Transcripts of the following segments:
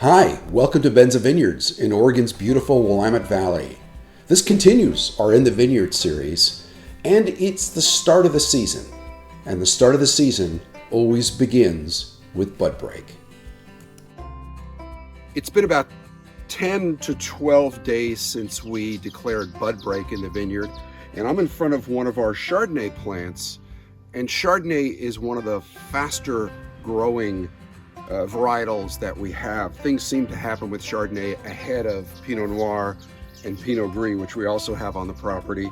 Hi, welcome to Benza Vineyards in Oregon's beautiful Willamette Valley. This continues our In the Vineyard series, and it's the start of the season. And the start of the season always begins with bud break. It's been about 10 to 12 days since we declared bud break in the vineyard, and I'm in front of one of our Chardonnay plants, and Chardonnay is one of the faster growing varietals that we have. Things seem to happen with Chardonnay ahead of Pinot Noir and Pinot Gris, which we also have on the property.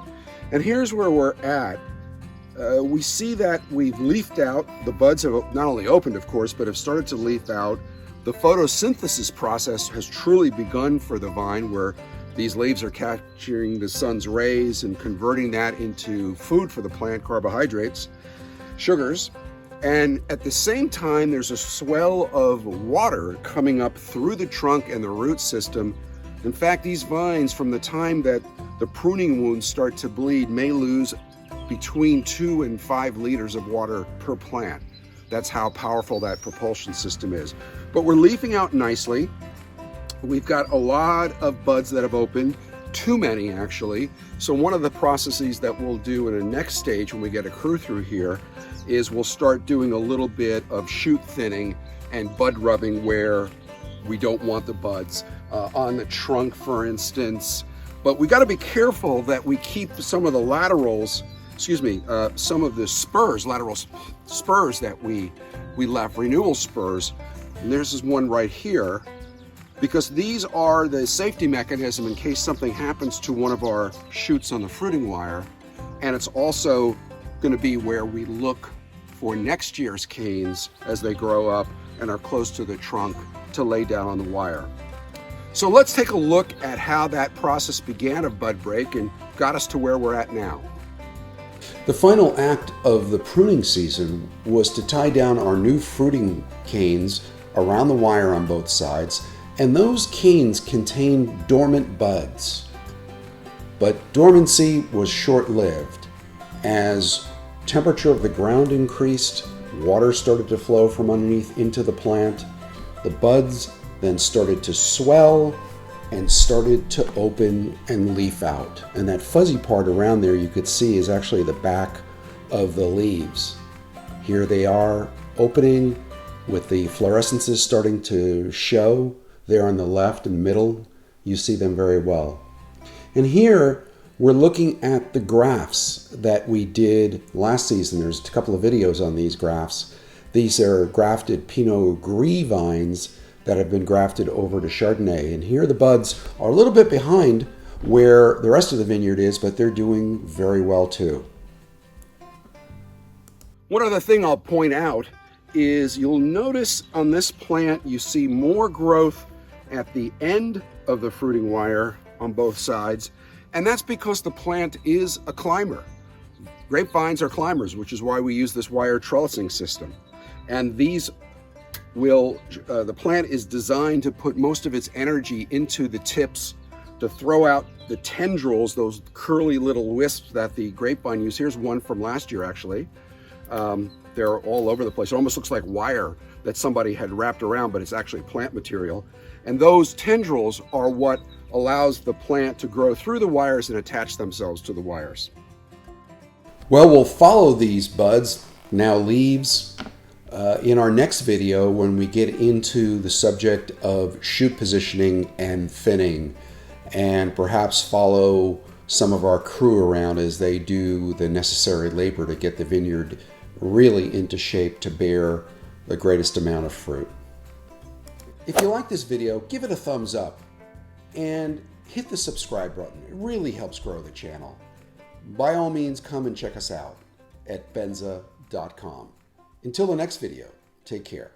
And here's where we're at. We see that we've leafed out. The buds have not only opened, of course, but have started to leaf out. The photosynthesis process has truly begun for the vine, where these leaves are capturing the sun's rays and converting that into food for the plant, carbohydrates, sugars. And at the same time, there's a swell of water coming up through the trunk and the root system. In fact, these vines, from the time that the pruning wounds start to bleed, may lose between 2 and 5 liters of water per plant. That's how powerful that propulsion system is. But we're leafing out nicely. We've got a lot of buds that have opened, too many actually. So one of the processes that we'll do in the next stage when we get a crew through here is we'll start doing a little bit of shoot thinning and bud rubbing where we don't want the buds, on the trunk, for instance. But we got to be careful that we keep some of the laterals, some of the spurs, lateral spurs that we left, renewal spurs. And there's this one right here, because these are the safety mechanism in case something happens to one of our shoots on the fruiting wire. And it's also going to be where we look for next year's canes as they grow up and are close to the trunk to lay down on the wire. So let's take a look at how that process began of bud break and got us to where we're at now. The final act of the pruning season was to tie down our new fruiting canes around the wire on both sides, and those canes contain dormant buds. But dormancy was short-lived. As temperature of the ground increased, water started to flow from underneath into the plant. The buds then started to swell and started to open and leaf out. And that fuzzy part around there you could see is actually the back of the leaves. Here they are opening with the fluorescences starting to show. There on the left and middle, you see them very well. And here we're looking at the grafts that we did last season. There's a couple of videos on these grafts. These are grafted Pinot Gris vines that have been grafted over to Chardonnay. And here the buds are a little bit behind where the rest of the vineyard is, but they're doing very well too. One other thing I'll point out is you'll notice on this plant you see more growth at the end of the fruiting wire on both sides, and that's because the plant is a climber. Grapevines are climbers, which is why we use this wire trellising system. And these the plant is designed to put most of its energy into the tips to throw out the tendrils, those curly little wisps that the grapevine used. Here's one from last year actually. They're all over the place. It almost looks like wire that somebody had wrapped around, but it's actually plant material. And those tendrils are what allows the plant to grow through the wires and attach themselves to the wires. Well, we'll follow these buds, now leaves, in our next video when we get into the subject of shoot positioning and thinning, and perhaps follow some of our crew around as they do the necessary labor to get the vineyard really into shape to bear the greatest amount of fruit. If you like this video, give it a thumbs up and hit the subscribe button. It really helps grow the channel. By all means, come and check us out at benza.com. Until the next video, take care.